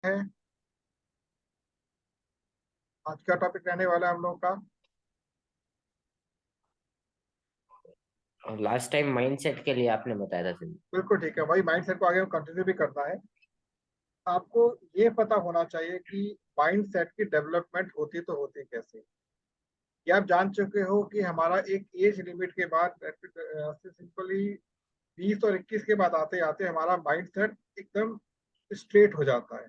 है। आज का टॉपिक रहने वाला है हम लोगों का। लास्ट टाइम माइंडसेट के लिए आपने बताया था सर। बिल्कुल ठीक है, वही माइंडसेट को आगे कंटिन्यू भी करना है। आपको ये पता होना चाहिए कि माइंडसेट की डेवलपमेंट होती तो होती कैसे। ये आप जान चुके हो कि हमारा एक एज लिमिट के बाद सिंपली 20 और 21 के बाद आते आते हमारा माइंडसेट एकदम स्ट्रेट हो जाता है।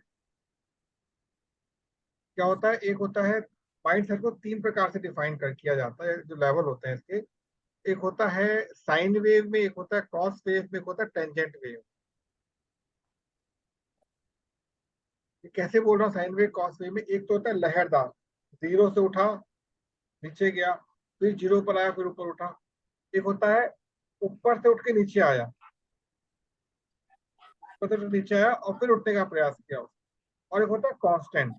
क्या होता है, एक होता है माइंडसेट को तीन प्रकार से डिफाइन कर किया जाता है, जो लेवल होते हैं इसके। एक होता है साइन वेव में, एक होता है कॉस वेव में, एक होता है टेंजेंट वेव। ये कैसे बोल रहा हूँ साइन वेव कॉस वेव में? एक तो होता है लहरदार, जीरो से उठा, नीचे गया, फिर जीरो पर आया, फिर ऊपर उठा। एक होता है ऊपर से उठ के नीचे आया, ऊपर से नीचे आया और फिर उठने का प्रयास किया। और एक होता है कांस्टेंट,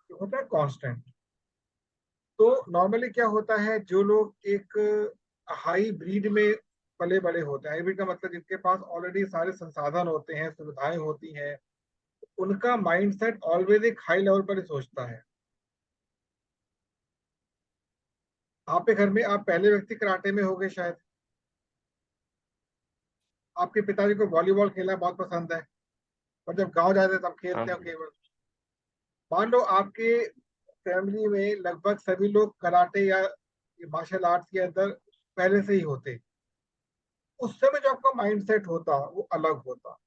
एक होता है कांस्टेंट। तो नॉर्मली क्या होता है, जो लोग एक हाई ब्रीड में पले बड़े होते हैं, हाईब्रिड का मतलब जिनके पास ऑलरेडी सारे संसाधन होते हैं, सुविधाएं होती हैं, उनका माइंडसेट ऑलवेज एक हाई लेवल पर ही सोचता है। आपके घर में आप पहले व्यक्ति कराटे में होंगे शायद। आपके पिताजी को वॉलीबॉल खेलना बहुत पसंद है, और जब गांव जाते हैं तब हाँ खेलते हो सर। केवल। मान लो आपके फैमिली में लगभग सभी लोग कराटे या मार्शल आर्ट्स के अंदर पहले से ही होते, उस समय जो आपका माइंडसेट होता वो अलग होता।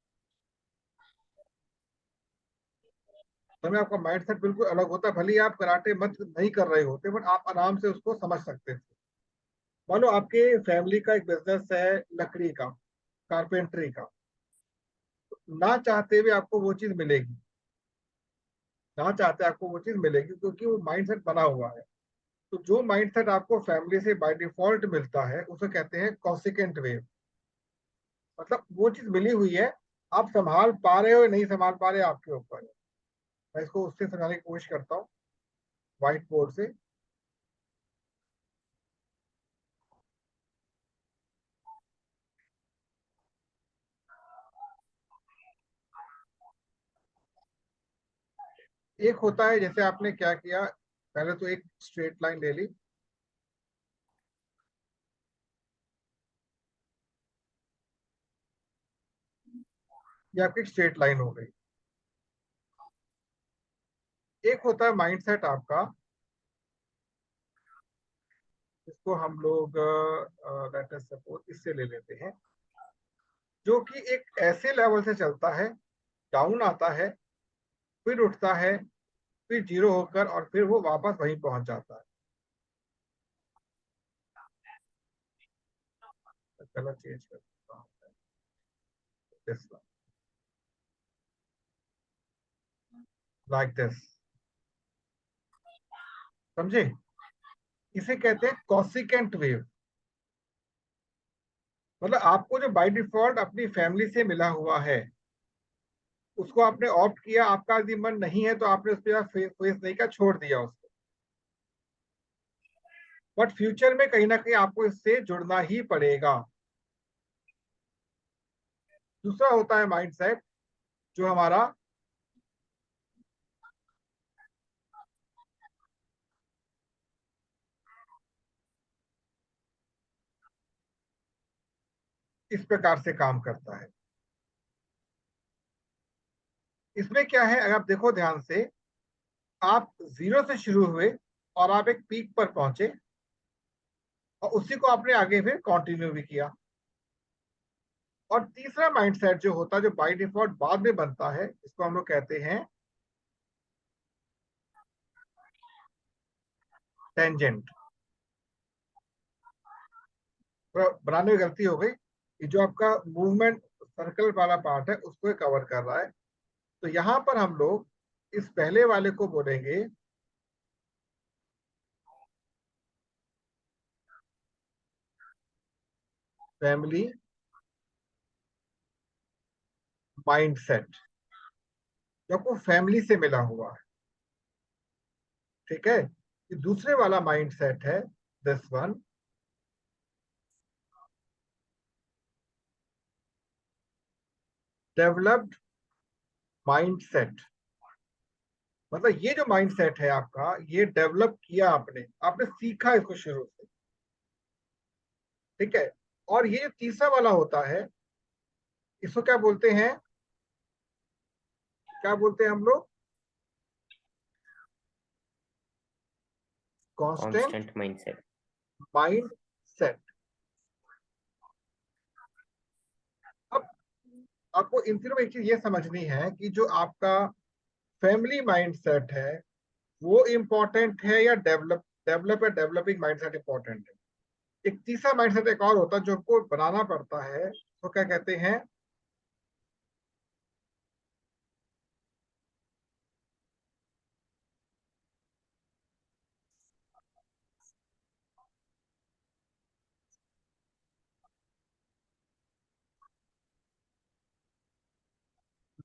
समय आपका माइंडसेट बिल्कुल अलग होता, भले ही आप कराटे मत नहीं कर रहे होते, बट आप आराम से उसको समझ सकते थे। मान लो आपके फैमिली का एक बिजनेस है लकड़ी का, कारपेंटरी का। ना चाहते हुए आपको वो चीज मिलेगी, ना चाहते आपको वो चीज मिलेगी, क्योंकि वो माइंडसेट बना हुआ है। तो जो माइंडसेट आपको फैमिली से बाय डिफॉल्ट मिलता है उसे कहते हैं कॉन्सिक्वेंट वेव। मतलब वो चीज मिली हुई है, आप संभाल पा रहे हो या नहीं संभाल पा रहे, आपके ऊपर है। मैं इसको उससे समझाने की कोशिश करता हूँ, व्हाइट बोर्ड से। एक होता है, जैसे आपने क्या किया, पहले तो एक स्ट्रेट लाइन ले ली। ये आपकी स्ट्रेट लाइन हो गई। एक होता है माइंडसेट आपका, जिसको हम लोग लेट अस सपोज इससे ले लेते हैं, जो कि एक ऐसे लेवल से चलता है, डाउन आता है, फिर उठता है, फिर जीरो होकर और फिर वो वापस वहीं पहुंच जाता है। कलर चेंज कर देता हूं, दिस लाइक दिस। समझे? इसे कहते हैं कॉसिकेंट वेव। मतलब आपको जो बाय डिफॉल्ट अपनी फैमिली से मिला हुआ है, उसको आपने ऑप्ट किया, आपका यदि मन नहीं है तो आपने उस पर फेस नहीं किया, छोड़ दिया उसको। बट फ्यूचर में कहीं ना कहीं आपको इससे जुड़ना ही पड़ेगा। दूसरा होता है माइंडसेट, जो हमारा इस प्रकार से काम करता है। इसमें क्या है, अगर आप देखो ध्यान से, आप जीरो से शुरू हुए और आप एक पीक पर पहुंचे, और उसी को आपने आगे फिर कंटिन्यू भी किया। और तीसरा माइंडसेट जो होता है, जो बाय डिफॉल्ट बाद में बनता है, इसको हम लोग कहते हैं टेंजेंट। बनाने में गलती हो गई, कि जो आपका मूवमेंट सर्कल वाला पार्ट है उसको कवर कर रहा है। तो यहां पर हम लोग इस पहले वाले को बोलेंगे फैमिली माइंडसेट, जो आपको फैमिली से मिला हुआ है। ठीक है? ये दूसरे वाला माइंडसेट है, दिस वन, डेवलप्ड माइंडसेट, मतलब ये जो माइंडसेट है आपका, ये डेवलप किया आपने, आपने सीखा इसको शुरू से, ठीक है। और ये जो तीसरा वाला होता है, इसको क्या बोलते हैं, क्या बोलते हैं हम लोग, constant constant mindset. Mind set. अब आपको इन तीनों में एक चीज ये समझनी है कि जो आपका फैमिली माइंड सेट है वो इम्पोर्टेंट है या डेवलपिंग माइंड सेट इम्पोर्टेंट है। एक तीसरा माइंड सेट एक और होता है जो आपको बनाना पड़ता है, तो क्या कहते हैं,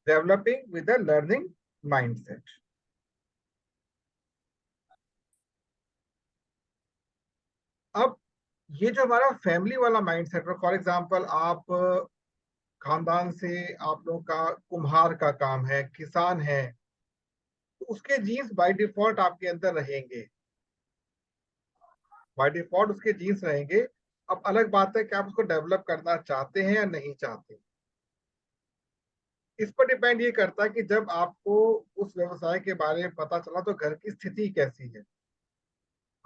developing with a learning mind set. अब ये जो हमारा फैमिली वाला माइंड सेट है, फॉर एग्जाम्पल आप खानदान से, आप लोगों का कुम्हार का काम है, किसान है, तो उसके जीन्स बाय डिफॉल्ट आपके अंदर रहेंगे, बाय डिफॉल्ट उसके जीन्स रहेंगे। अब अलग बात है कि आप उसको डेवलप करना चाहते हैं या नहीं चाहते। इस पर डिपेंड ये करता है कि जब आपको उस व्यवसाय के बारे में पता चला तो घर की स्थिति कैसी है,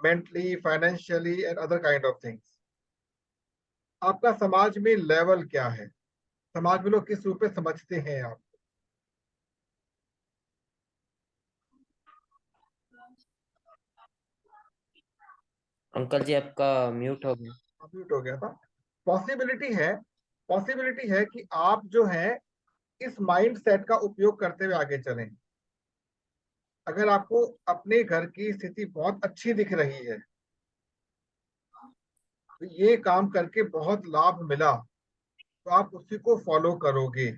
mentally, financially and other kind of things. आपका समाज में लेवल क्या है, समाज में लोग किस रूप में समझते हैं आप। अंकल जी आपका म्यूट हो गया। म्यूट हो गया था। पॉसिबिलिटी है, पॉसिबिलिटी है कि आप जो है इस माइंड सेट का उपयोग करते हुए आगे चलें। अगर आपको अपने घर की स्थिति बहुत अच्छी दिख रही है, तो ये काम करके बहुत लाभ मिला, तो आप उसी को फॉलो करोगे,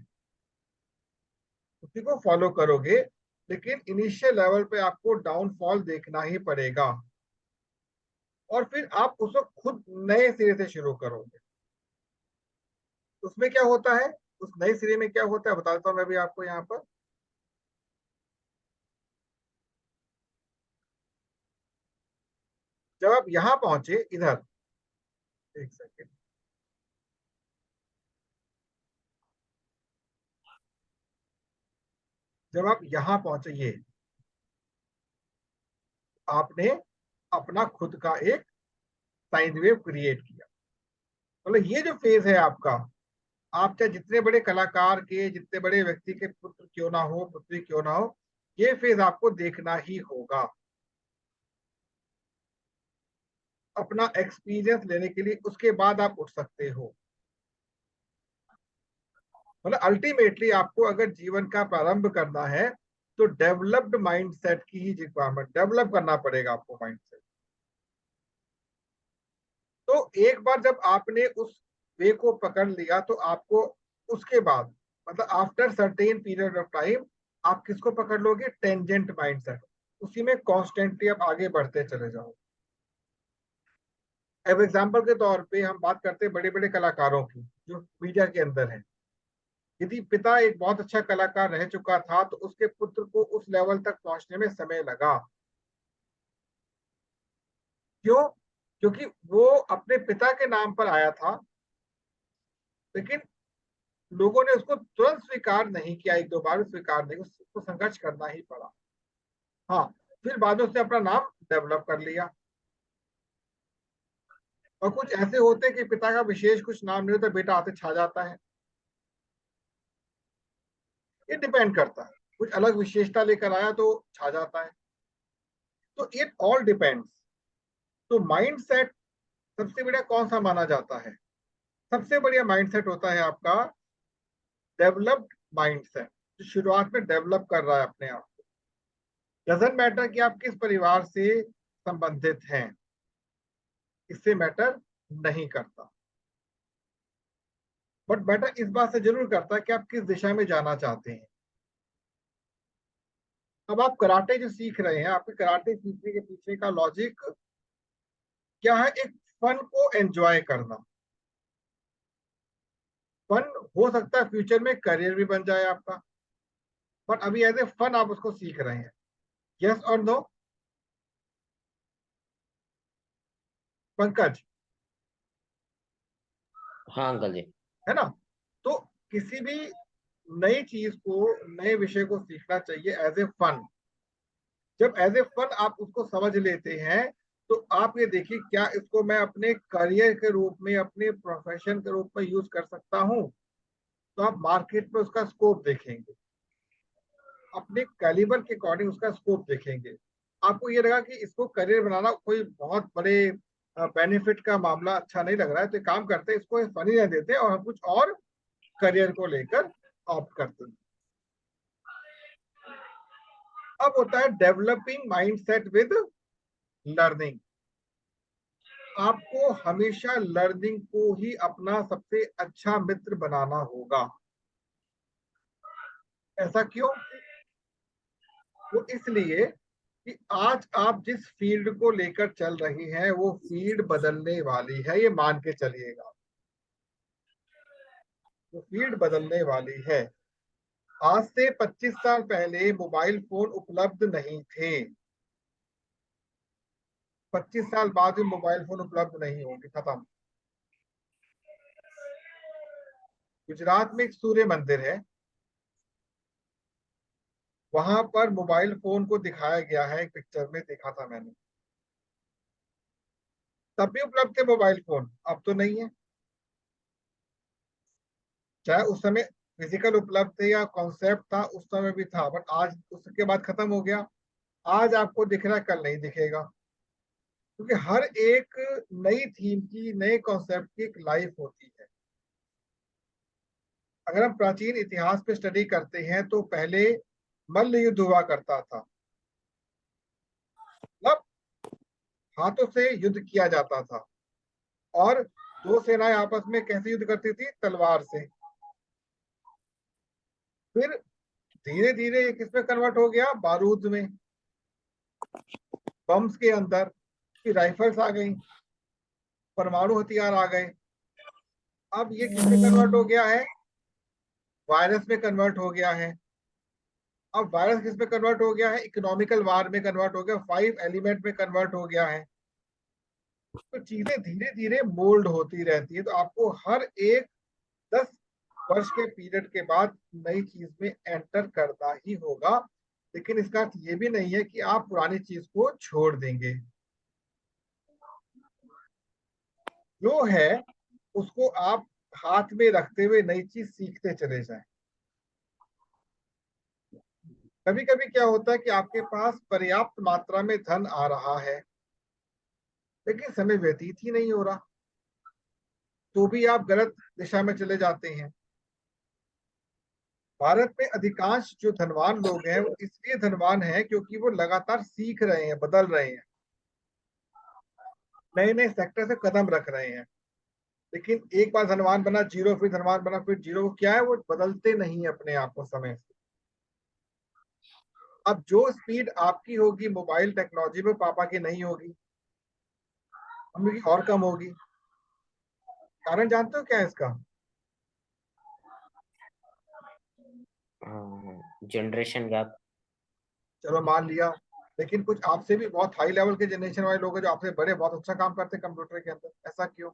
उसी को फॉलो करोगे। लेकिन इनिशियल लेवल पे आपको डाउनफॉल देखना ही पड़ेगा, और फिर आप उसको खुद नए सिरे से शुरू करोगे। उसमें क्या होता है, उस नए सिरे में क्या होता है बताता हूँ मैं भी आपको यहाँ पर। जब आप यहाँ पहुंचे इधर, एक सेकेंड, जब आप यहाँ पहुंचे, ये आपने अपना खुद का एक साइन वेव क्रिएट किया। मतलब ये जो फेज है आपका, आप चाहे जितने बड़े कलाकार के, जितने बड़े व्यक्ति के पुत्र क्यों ना हो, पुत्री क्यों ना हो, ये फेज आपको देखना ही होगा। अपना एक्सपीरियंस लेने के लिए उसके बाद आप उठ सकते हो। मतलब अल्टीमेटली आपको अगर जीवन का प्रारंभ करना है तो डेवलप्ड माइंडसेट की ही रिक्वायरमेंट, डेवलप करना पड़ेगा आपको माइंडसेट। तो एक बार जब आपने उस वे को पकड़ लिया तो आपको उसके बाद, मतलब after certain period of time, आप किसको पकड़ लोगे, टेंजेंट माइंडसेट। उसी में कॉन्स्टेंटली आप आगे बढ़ते चले जाओ। अब एग्जाम्पल के तौर पे हम बात करते हैं बड़े बड़े कलाकारों की जो मीडिया के अंदर है। यदि पिता एक बहुत अच्छा कलाकार रह चुका था तो उसके पुत्र को उस लेवल तक पहुंचने में समय लगा। क्यों? क्योंकि वो अपने पिता के नाम पर आया था, लेकिन लोगों ने उसको तुरंत स्वीकार नहीं किया, एक दो बार स्वीकार नहीं, उसको संघर्ष करना ही पड़ा। हाँ, फिर बाद में उसने अपना नाम डेवलप कर लिया। और कुछ ऐसे होते हैं कि पिता का विशेष कुछ नाम नहीं होता, बेटा आते छा जाता है। ये डिपेंड करता है, कुछ अलग विशेषता लेकर आया तो छा जाता है। तो इट ऑल डिपेंड्स। तो माइंड सेट सबसे बढ़िया कौन सा माना जाता है? सबसे बढ़िया माइंडसेट होता है आपका डेवलप्ड माइंडसेट, जो शुरुआत में डेवलप कर रहा है अपने आप को। डजंट मैटर कि आप किस परिवार से संबंधित हैं, इससे मैटर नहीं करता। बट मैटर इस बात से जरूर करता है कि आप किस दिशा में जाना चाहते हैं। अब आप कराटे जो सीख रहे हैं, आपके कराटे सीखने के पीछे का लॉजिक क्या है? एक फन को एंजॉय करना। फन हो सकता है फ्यूचर में करियर भी बन जाए आपका, बट अभी एज ए फन आप उसको सीख रहे हैं। यस और नो पंकज? हाँ अंकल जी। है ना? तो किसी भी नई चीज को, नए विषय को सीखना चाहिए एज ए फन। जब एज ए फन आप उसको समझ लेते हैं, तो आप ये देखिए क्या इसको मैं अपने करियर के रूप में, अपने प्रोफेशन के रूप में यूज कर सकता हूँ। तो आप मार्केट में उसका स्कोप देखेंगे, अपने कैलिबर के अकॉर्डिंग उसका स्कोप देखेंगे। आपको ये लगा कि इसको करियर बनाना कोई बहुत बड़े बेनिफिट का मामला अच्छा नहीं लग रहा है, तो एक काम करते हैं, इसको फनी रहने देते हैं और हम कुछ और करियर को लेकर ऑप्ट करते हैं। अब होता है डेवलपिंग माइंडसेट विद लर्निंग। आपको हमेशा लर्निंग को ही अपना सबसे अच्छा मित्र बनाना होगा। ऐसा क्यों? वो इसलिए कि आज आप जिस फील्ड को लेकर चल रही हैं वो फील्ड बदलने वाली है, ये मान के चलिएगा। वो फील्ड बदलने वाली है। आज से 25 साल पहले मोबाइल फोन उपलब्ध नहीं थे। 25 साल बाद भी मोबाइल फोन उपलब्ध नहीं होंगे, खत्म। गुजरात में एक सूर्य मंदिर है, वहां पर मोबाइल फोन को दिखाया गया है, एक पिक्चर में देखा था मैंने। तब भी उपलब्ध थे मोबाइल फोन, अब तो नहीं है। चाहे उस समय फिजिकल उपलब्ध थे या कॉन्सेप्ट था, उस समय भी था, बट आज उसके बाद खत्म हो गया। आज आपको दिख रहा है, कल नहीं दिखेगा। क्योंकि हर एक नई थीम की, नए कॉन्सेप्ट की एक लाइफ होती है। अगर हम प्राचीन इतिहास पे स्टडी करते हैं तो पहले मल्ल युद्ध हुआ करता था। मतलब हाथों से युद्ध किया जाता था, और दो सेनाएं आपस में कैसे युद्ध करती थी? तलवार से। फिर धीरे धीरे ये किस में कन्वर्ट हो गया? बारूद में, बम्स के अंदर। फिर राइफल्स आ गई, परमाणु हथियार आ गए। अब ये किस में कन्वर्ट हो गया है? वायरस में कन्वर्ट हो गया है। अब वायरस किस में कन्वर्ट हो गया है? इकोनॉमिकल वार में कन्वर्ट हो गया, 5 एलिमेंट में कन्वर्ट हो गया है। तो चीजें धीरे धीरे मोल्ड होती रहती है, तो आपको हर एक 10 वर्ष के पीरियड के बाद नई चीज में एंटर करना ही होगा। लेकिन इसका अर्थ ये भी नहीं है कि आप पुरानी चीज को छोड़ देंगे। जो है उसको आप हाथ में रखते हुए नई चीज सीखते चले जाएं। कभी कभी क्या होता है कि आपके पास पर्याप्त मात्रा में धन आ रहा है, लेकिन समय व्यतीत ही नहीं हो रहा, तो भी आप गलत दिशा में चले जाते हैं। भारत में अधिकांश जो धनवान लोग हैं वो इसलिए धनवान हैं क्योंकि वो लगातार सीख रहे हैं, बदल रहे हैं, नए नए सेक्टर से कदम रख रहे हैं। लेकिन एक बार धनवान बना जीरो, फिर धनवान बना फिर जीरो, क्या है? वो बदलते नहीं है अपने आप को समय से। अब जो स्पीड आपकी होगी मोबाइल टेक्नोलॉजी में, पापा की नहीं होगी, मम्मी की और कम होगी। कारण जानते हो क्या है इसका? Generation gap. चलो मान लिया, लेकिन कुछ आपसे भी बहुत हाई लेवल के जनरेशन वाले लोग हैं जो आपसे बड़े, बहुत अच्छा काम करते हैं कंप्यूटर के अंदर, ऐसा क्यों?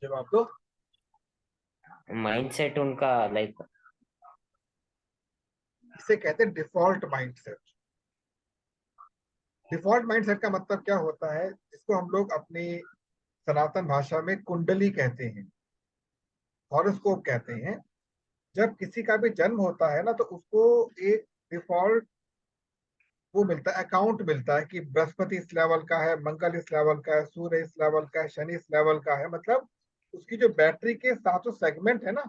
जवाब दो। माइंडसेट उनका लाइक। इसे कहते हैं डिफॉल्ट माइंडसेट। डिफॉल्ट माइंडसेट का मतलब क्या होता है, जिसको हम लोग अपनी सनातन भाषा में कुंडली कहते हैं, हॉरोस्कोप कहते हैं। जब किसी का भी जन्म होता है ना, तो उसको एक डिफॉल्ट वो मिलता है, अकाउंट मिलता है कि बृहस्पति इस लेवल का है, मंगल इस लेवल का है, सूर्य इस लेवल का है, शनि इस लेवल का है। मतलब उसकी जो बैटरी के सातों सेगमेंट है ना,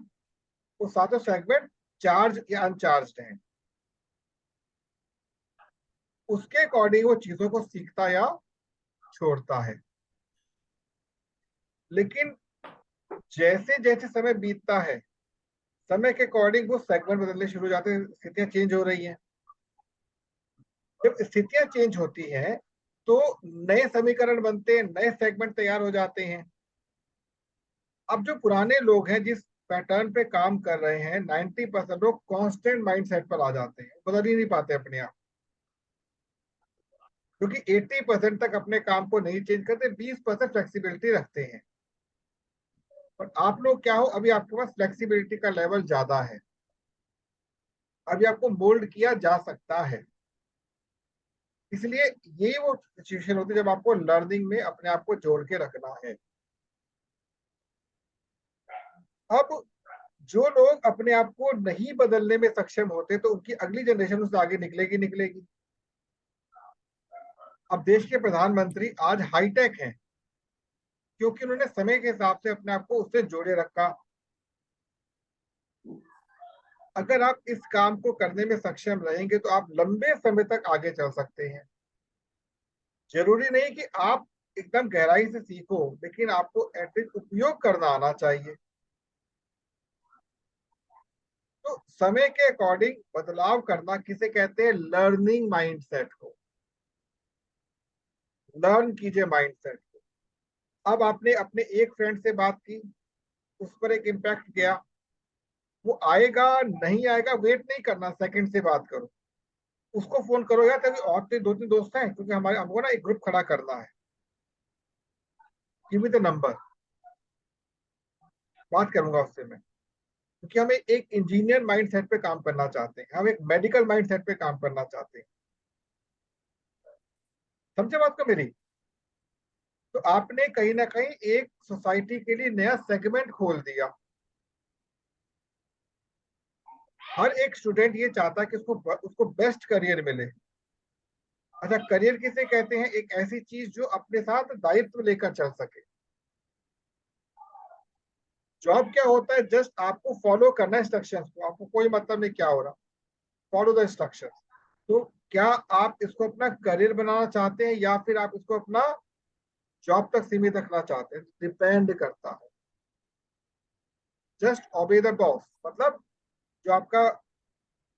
वो सातों सेगमेंट चार्ज या अनचार्ज हैं। उसके अकॉर्डिंग वो चीजों को सीखता या छोड़ता है। लेकिन जैसे जैसे समय बीतता है, समय के अकॉर्डिंग वो सेगमेंट बदलने शुरू हो जाते हैं, स्थितियां चेंज हो रही हैं। जब स्थितियां चेंज होती हैं तो नए समीकरण बनते हैं, नए सेगमेंट तैयार हो जाते हैं। अब जो पुराने लोग हैं, जिस पैटर्न पे काम कर रहे हैं, 90% लोग कांस्टेंट माइंडसेट पर आ जाते हैं, बदल ही नहीं पाते अपने आप, क्योंकि 80% तक अपने काम को नहीं चेंज करते, 20% फ्लेक्सिबिलिटी रखते हैं। पर आप लोग क्या हो, अभी आपके पास फ्लेक्सिबिलिटी का लेवल ज्यादा है, अभी आपको मोल्ड किया जा सकता है। इसलिए ये वो सिचुएशन होती है जब आपको लर्निंग में अपने आप को जोड़ के रखना है। अब जो लोग अपने आप को नहीं बदलने में सक्षम होते, तो उनकी अगली जनरेशन उससे आगे निकलेगी निकलेगी। अब देश के प्रधानमंत्री आज हाईटेक हैं, क्योंकि उन्होंने समय के हिसाब से अपने आप को उससे जोड़े रखा। अगर आप इस काम को करने में सक्षम रहेंगे तो आप लंबे समय तक आगे चल सकते हैं। जरूरी नहीं कि आप एकदम गहराई से सीखो, लेकिन आपको एटलीस्ट उपयोग करना आना चाहिए। तो समय के अकॉर्डिंग बदलाव करना किसे कहते हैं? लर्निंग माइंडसेट को। लर्न कीजिए माइंडसेट को। अब आपने अपने एक फ्रेंड से बात की, उस पर एक इम्पैक्ट गया, वो आएगा नहीं आएगा वेट नहीं करना, सेकंड से बात करो, उसको फोन करो, यार तभी और दो तीन दोस्त हैं, क्योंकि हमारे हमको ना एक ग्रुप खड़ा करना है, गिव मी द नंबर, बात करूंगा उससे मैं। क्योंकि हम एक इंजीनियर माइंडसेट पे काम करना चाहते हैं, हम एक मेडिकल माइंडसेट पे काम करना चाहते हैं। समझे बात को मेरी? तो आपने कहीं ना कहीं एक सोसाइटी के लिए नया सेगमेंट खोल दिया। हर एक स्टूडेंट ये चाहता है कि उसको उसको बेस्ट करियर मिले। अच्छा, करियर किसे कहते हैं? एक ऐसी चीज जो अपने साथ दायित्व लेकर चल सके। जॉब क्या होता है? जस्ट आपको फॉलो करना है इंस्ट्रक्शंस को, आपको कोई मतलब नहीं क्या हो रहा, फॉलो द इंस्ट्रक्शंस। तो क्या आप इसको अपना करियर बनाना चाहते हैं, या फिर आप इसको अपना जॉब तक सीमित रखना चाहते हैं? डिपेंड करता है। जस्ट ओबे द बॉस, मतलब जो आपका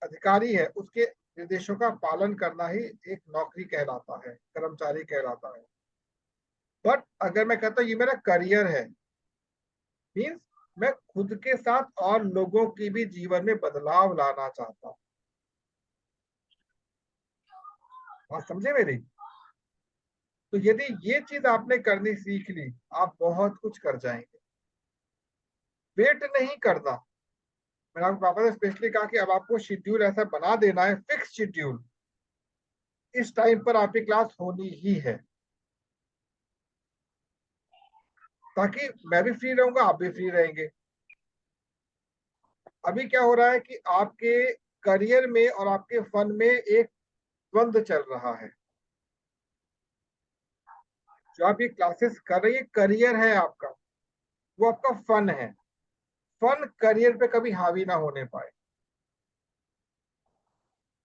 अधिकारी है उसके निर्देशों का पालन करना ही एक नौकरी कहलाता है, कर्मचारी कहलाता है। बट अगर मैं कहता हूँ ये मेरा करियर है, मीन्स मैं खुद के साथ और लोगों की भी जीवन में बदलाव लाना चाहता हूँ। बात समझे मेरी? तो यदि ये चीज आपने करनी सीख ली, आप बहुत कुछ कर जाएंगे। वेट नहीं करना। मैंने आपको पापा ने स्पेशली कहा कि अब आपको शेड्यूल ऐसा बना देना है, फिक्स शेड्यूल, इस टाइम पर आपकी क्लास होनी ही है, ताकि मैं भी फ्री रहूंगा, आप भी फ्री रहेंगे। अभी क्या हो रहा है कि आपके करियर में और आपके फन में एक द्वंद्व चल रहा है। जो आप ये क्लासेस कर रही है, करियर है आपका, वो आपका फन है। फन करियर पे कभी हावी ना होने पाए।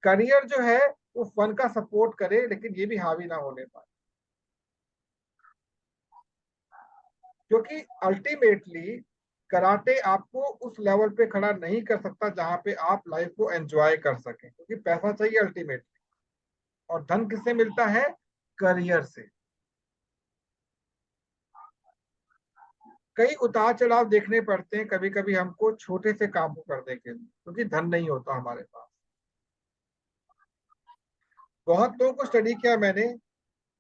करियर जो है वो फन का सपोर्ट करे, लेकिन ये भी हावी ना होने पाए। क्योंकि अल्टीमेटली कराटे आपको उस लेवल पे खड़ा नहीं कर सकता जहां पे आप लाइफ को एंजॉय कर सकें, क्योंकि पैसा चाहिए अल्टीमेटली, और धन किससे मिलता है? करियर से। कई उतार चढ़ाव देखने पड़ते हैं कभी कभी हमको छोटे से काम को करने के लिए, क्योंकि धन नहीं होता हमारे पास। बहुत लोगों को स्टडी किया मैंने,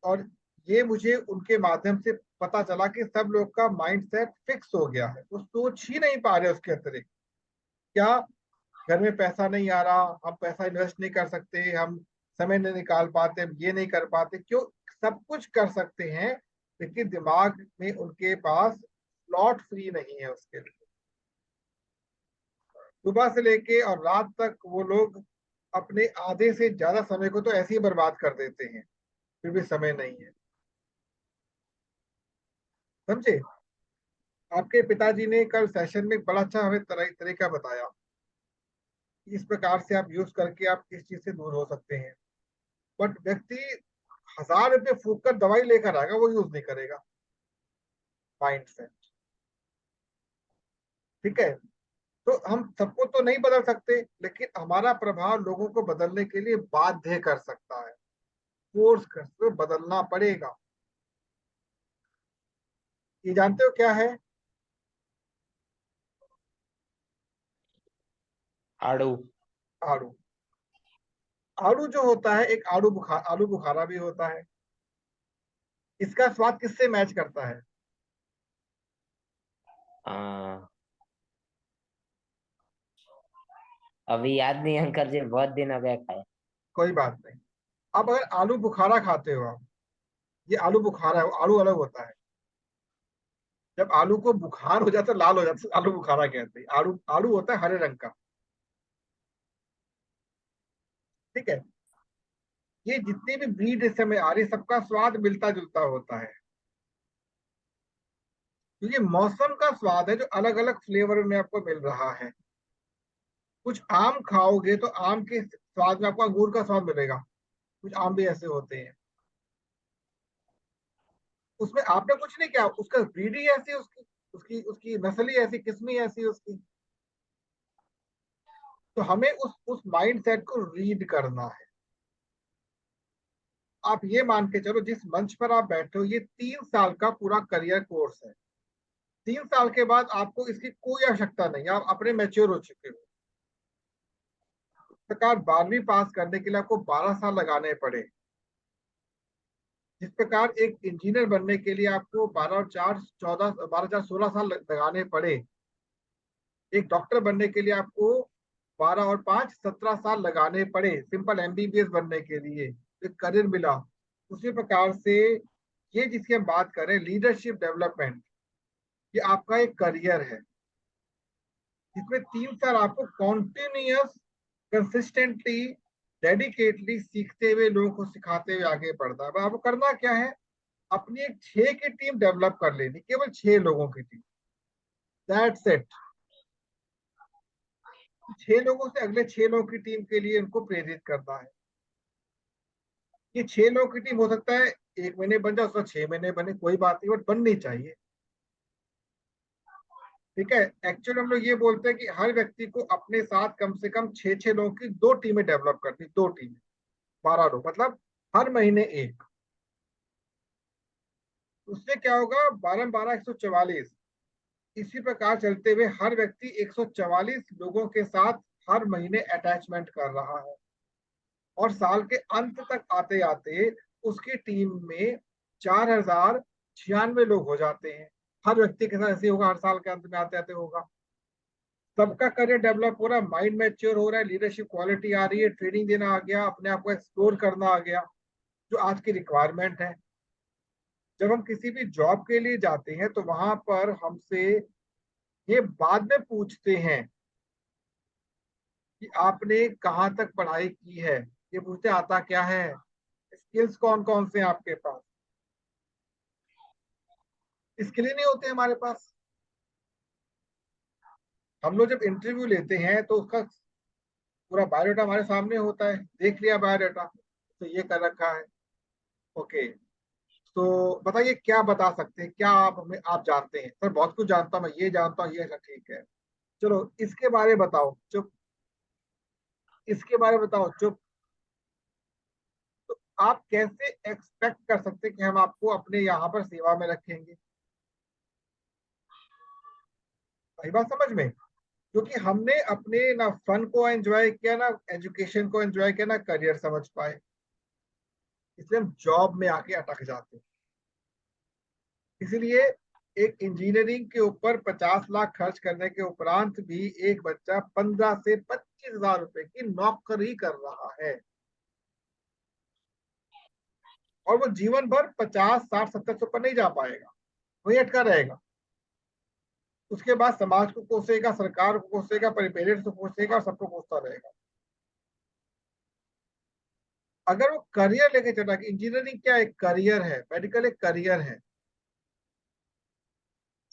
और ये मुझे उनके माध्यम से पता चला कि सब लोग का माइंडसेट फिक्स हो गया है, वो सोच ही नहीं पा रहे उसके अतिरिक्त। क्या? घर में पैसा नहीं आ रहा, हम पैसा इन्वेस्ट नहीं कर सकते, हम समय नहीं निकाल पाते, हम ये नहीं कर पाते। क्यों? सब कुछ कर सकते हैं, लेकिन दिमाग में उनके पास स्लॉट फ्री नहीं है उसके लिए। सुबह से लेके और रात तक वो लोग अपने आधे से ज्यादा समय को तो ऐसे ही बर्बाद कर देते हैं, फिर भी समय नहीं है। समझे? आपके पिताजी ने कल सेशन में बड़ा अच्छा हमें तरीका बताया, इस प्रकार से आप यूज करके आप इस चीज से दूर हो सकते हैं। बट व्यक्ति 1000 रुपये फूक कर दवाई लेकर आएगा, वो यूज नहीं करेगा। Mind set. ठीक है? तो हम सबको तो नहीं बदल सकते, लेकिन हमारा प्रभाव लोगों को बदलने के लिए बाध्य कर सकता है, फोर्स कर सकते, बदलना पड़ेगा। ये जानते हो क्या है? आड़ू। आड़ू। आड़ू जो होता है, एक आलू बुखारा भी होता है। इसका स्वाद किससे मैच करता है? आ, अभी याद नहीं अंकल जी, बहुत दिन हो गए खाए। कोई बात नहीं। अब अगर आलू बुखारा खाते हो आप, ये आलू बुखारा है, आलू अलग होता है। जब आलू को बुखार हो जाता है, लाल हो जाता है, आलू बुखारा कहते हैं। आलू आलू होता है हरे रंग का। ठीक है। ये जितनी भी ब्रीड इस समय आ रही है, सबका स्वाद मिलता जुलता होता है, क्योंकि मौसम का स्वाद है जो अलग अलग फ्लेवर में आपको मिल रहा है। कुछ आम खाओगे तो आम के स्वाद में आपको अंगूर का स्वाद मिलेगा। कुछ आम भी ऐसे होते हैं, उसमें आपने कुछ नहीं किया, उसका ब्रीड ही ऐसी है, उसकी उसकी उसकी नस्ल ही ऐसी, किस्म ही ऐसी है उसकी। तो हमें उस माइंड सेट को रीड करना है। आप ये मान के चलो, जिस मंच पर आप बैठे हो, ये 3 साल का पूरा करियर कोर्स है। 3 साल के बाद आपको इसकी कोई आवश्यकता नहीं है, आप अपने मैच्योर हो चुके हो। इस प्रकार 12वीं पास करने के लिए आपको 12 साल लगाने पड़े। जिस प्रकार एक इंजीनियर बनने के लिए आपको 12 और 4 14, 12 4 16 साल लगाने पड़े, एक डॉक्टर बनने के लिए आपको 12 और 5 17 साल लगाने पड़े, सिंपल एमबीबीएस बनने के लिए एक करियर मिला। उसी प्रकार से ये जिसकी हम बात करें, लीडरशिप डेवलपमेंट, ये आपका एक करियर है, जिसमें 3 साल आपको कॉन्टिन्यूअस, कंसिस्टेंटली, डेडिकेटली सीखते हुए, लोगों को सिखाते हुए आगे बढ़ना है। आपको करना क्या है? अपनी एक 6 की टीम डेवलप कर लेनी, केवल 6 लोगों की टीम। That's it. 6 लोगों से अगले 6 लोगों की टीम के लिए उनको प्रेरित करना है। ये 6 लोगों की टीम हो सकता है 1 महीने बन जाए, उसका 6 महीने बने, कोई बात नहीं, बट बननी चाहिए। ठीक है। एक्चुअली हम लोग ये बोलते हैं कि हर व्यक्ति को अपने साथ कम से कम 6 6 लोगों की 2 टीमें डेवलप करनी, 2 टीमें, 12 लोग, मतलब हर महीने एक। उससे क्या होगा? 12 12 144। इसी प्रकार चलते हुए हर व्यक्ति 144 लोगों के साथ हर महीने अटैचमेंट कर रहा है, और साल के अंत तक आते आते उसकी टीम में 4096 लोग हो जाते हैं। हर व्यक्ति के साथ ऐसे होगा, हर साल के अंत में आते आते होगा। सबका करियर डेवलप हो रहा है, माइंड मैच्योर हो रहा है, लीडरशिप क्वालिटी आ रही है, ट्रेनिंग देना आ गया, अपने आप को एक्सप्लोर करना आ गया, जो आज की रिक्वायरमेंट है। जब हम किसी भी जॉब के लिए जाते हैं तो वहां पर हमसे ये बाद में पूछते हैं कि आपने कहाँ तक पढ़ाई की है। ये पूछते आता क्या है, स्किल्स कौन कौन से हैं आपके पास। स्किल ही नहीं होते हमारे पास। हम लोग जब इंटरव्यू लेते हैं तो उसका पूरा बायोडाटा हमारे सामने होता है, देख लिया बायोडाटा, तो ये कर रखा है। ओके, तो बताइए क्या बता सकते हैं, क्या आप हमें आप जानते हैं? सर बहुत कुछ जानता हूँ, मैं ये जानता हूँ, ये अच्छा ठीक है, चलो इसके बारे में बताओ, चुप। इसके बारे में बताओ, चुप। तो आप कैसे एक्सपेक्ट कर सकते हैं कि हम आपको अपने यहाँ पर सेवा में रखेंगे? सही बात समझ में? क्योंकि हमने अपने ना फन को एंजॉय किया, ना एजुकेशन को एंजॉय किया, ना करियर समझ पाए, इसलिए हम जॉब में आके अटक जाते हैं। इसीलिए एक इंजीनियरिंग के ऊपर 50 लाख खर्च करने के उपरांत भी एक बच्चा 15 से 25 हजार रुपए की नौकरी कर रहा है, और वो जीवन भर 50 60 70 से ऊपर नहीं जा पाएगा, वही अटका रहेगा। उसके बाद समाज को कोसेगा, सरकार को कोसेगा, पेरेंट्स को कोसेगा, सबको कोसता रहेगा। अगर वो करियर लेके चला कि इंजीनियरिंग क्या एक करियर है, मेडिकल एक करियर है।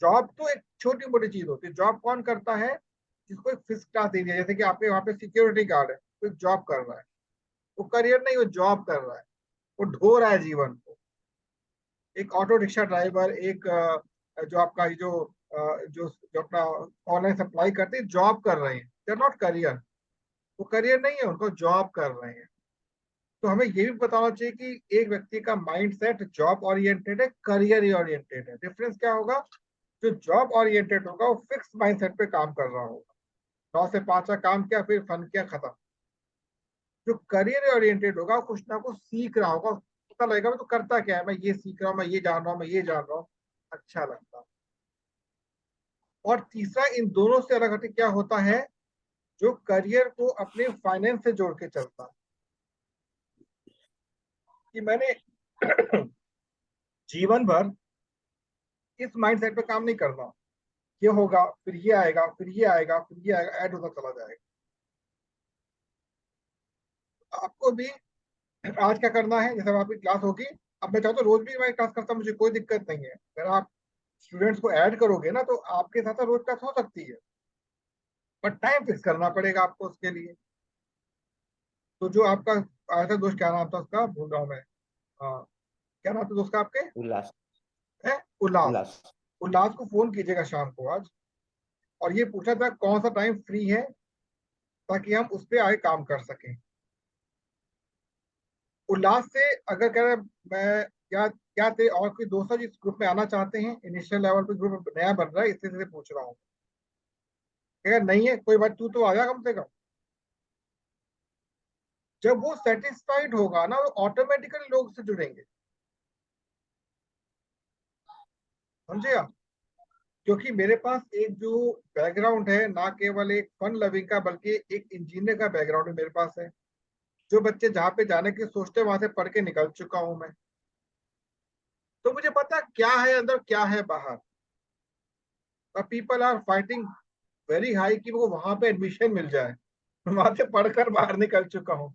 जॉब तो एक छोटी मोटी चीज होती है। जॉब कौन करता है? जिसको एक फिक्स टास्क दे दिया, जैसे कि आपके वहां पे सिक्योरिटी गार्ड है, कोई जॉब कर रहा है, वो करियर नहीं, वो जॉब कर रहा है, वो ढो रहा है जीवन को। एक ऑटो रिक्शा ड्राइवर, एक जो आपका ये जो अपना ऑनलाइन सप्लाई करते हैं, जॉब कर रहे हैं, दे आर नॉट करियर। वो करियर नहीं है, उनको जॉब कर रहे हैं। तो हमें ये भी बताना चाहिए कि एक व्यक्ति का माइंड सेट जॉब ओरिएंटेड है, करियर ओरिएंटेड है। डिफरेंस क्या होगा? जो जॉब ओरिएंटेड होगा वो फिक्स माइंड सेट पे काम कर रहा होगा, 9 से 5 का काम किया, फिर फन किया, खत्म। जो करियर ओरिएंटेड होगा, कुछ ना कुछ सीख रहा होगा, पता लगेगा मैं तो करता क्या है, मैं ये सीख रहा हूँ, मैं ये जान रहा हूँ, मैं ये जान रहा हूँ, अच्छा लगता है। और तीसरा, इन दोनों से अलग हटके क्या होता है, जो करियर को अपने फाइनेंस से जोड़ के चलता है, कि मैंने जीवन भर इस माइंडसेट पे काम नहीं करना, ये होगा फिर ये आएगा फिर ये आएगा फिर ये आएगा, ऐड होता चला जाएगा। आपको भी आज क्या करना है, जैसे अब आपकी क्लास होगी, अब मैं चाहता हूँ रोज भी मैं क्लास करता हूँ, मुझे कोई दिक्कत नहीं है। अगर आप स्टूडेंट्स को ऐड करोगे ना, तो आपके साथ साथ रोज क्लास हो सकती है, बट टाइम फिक्स करना पड़ेगा आपको उसके लिए। तो जो आपका आया था दोस्त, क्या नाम था उसका, भूल रहा हूँ मैं। हाँ, क्या नाम था दोस्त का आपके? उल्लास। है उल्लास। उल्लास। उल्लास को फोन कीजिएगा शाम को आज, और ये पूछा था कौन सा टाइम फ्री है, ताकि हम उस पर आगे काम कर सकें। उल्लास से अगर कह रहे मैं, क्या क्या थे और कोई दोस्त है जिस ग्रुप में आना चाहते हैं, इनिशियल लेवल पे ग्रुप नया बन रहा है, इसलिए से पूछ रहा हूँ। अगर नहीं है कोई बात, तू तो आ जा कम से कम। जब वो सेटिस्फाइड होगा ना, वो ऑटोमेटिकली लोग से जुड़ेंगे, समझे आप? क्योंकि मेरे पास एक जो बैकग्राउंड है, ना केवल एक फन लविंग का, बल्कि एक इंजीनियर का बैकग्राउंड है मेरे पास है। जो बच्चे जहाँ पे जाने की सोचते हैं, वहां से पढ़ के निकल चुका हूं मैं। तो मुझे पता क्या है अंदर, क्या है बाहर। People are fighting very high कि वो वहां पे एडमिशन मिल जाए। वहां से पढ़कर बाहर निकल चुका हूँ।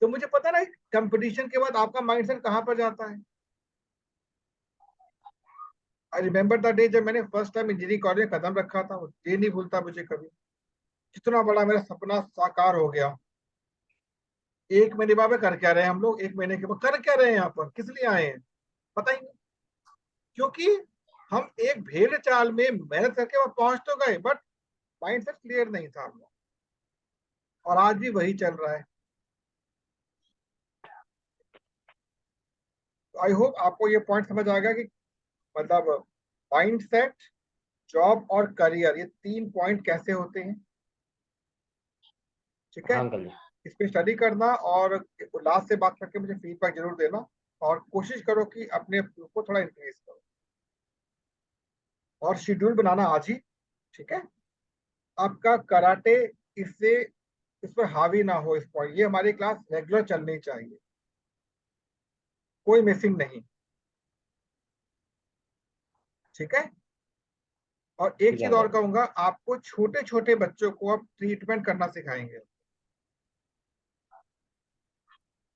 तो मुझे पता ना, कंपटीशन के बाद आपका माइंडसेट कहाँ पर जाता है। आई रिमेम्बर द डे जब मैंने फर्स्ट टाइम इंजीनियरिंग कॉलेज में कदम रखा था, वो डे नहीं भूलता मुझे कभी। कितना बड़ा मेरा सपना साकार हो गया। 1 महीने बाद में कर क्या रहे हैं हम लोग, 1 महीने के बाद कर क्या रहे हैं, यहाँ पर किस लिए आए हैं, पता ही नहीं। क्योंकि हम एक भेड़ चाल में मेहनत करके वहां पहुंच तो गए, बट माइंडसेट क्लियर नहीं था हम लोग। और आज भी वही चल रहा है। तो आई होप आपको ये पॉइंट समझ आ गया कि मतलब माइंडसेट, जॉब और करियर, ये 3 पॉइंट कैसे होते हैं। ठीक है, हाँ अंकल जी। इस पे स्टडी करना, और उल्लास से बात करके मुझे फीडबैक जरूर देना। और कोशिश करो कि अपने को थोड़ा इंक्रीज करो, और शेड्यूल बनाना आज ही। ठीक है, आपका कराटे इससे, इस पर हावी ना हो, इस पॉइंट, ये हमारी क्लास रेगुलर चलनी चाहिए, कोई मिसिंग नहीं। ठीक है, और एक ठीक है चीज और अंकल जी। कहूंगा, आपको छोटे छोटे बच्चों को अब ट्रीटमेंट करना सिखाएंगे।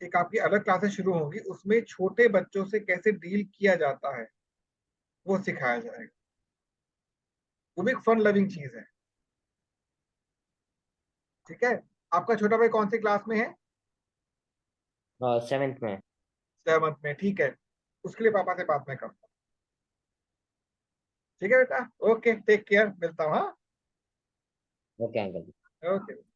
एक आपकी अलग क्लासेस शुरू होंगी, उसमें छोटे बच्चों से कैसे डील किया जाता है वो सिखाया जाएगा। वो भी एक फन लविंग चीज है। ठीक है, आपका छोटा भाई कौन सी क्लास में है? 7th में। 7th में, ठीक है। उसके लिए पापा से बात मैं करता हूँ। ठीक है बेटा, ओके, टेक केयर, मिलता हूँ, हाँ। ओके अंकल जी। ओके।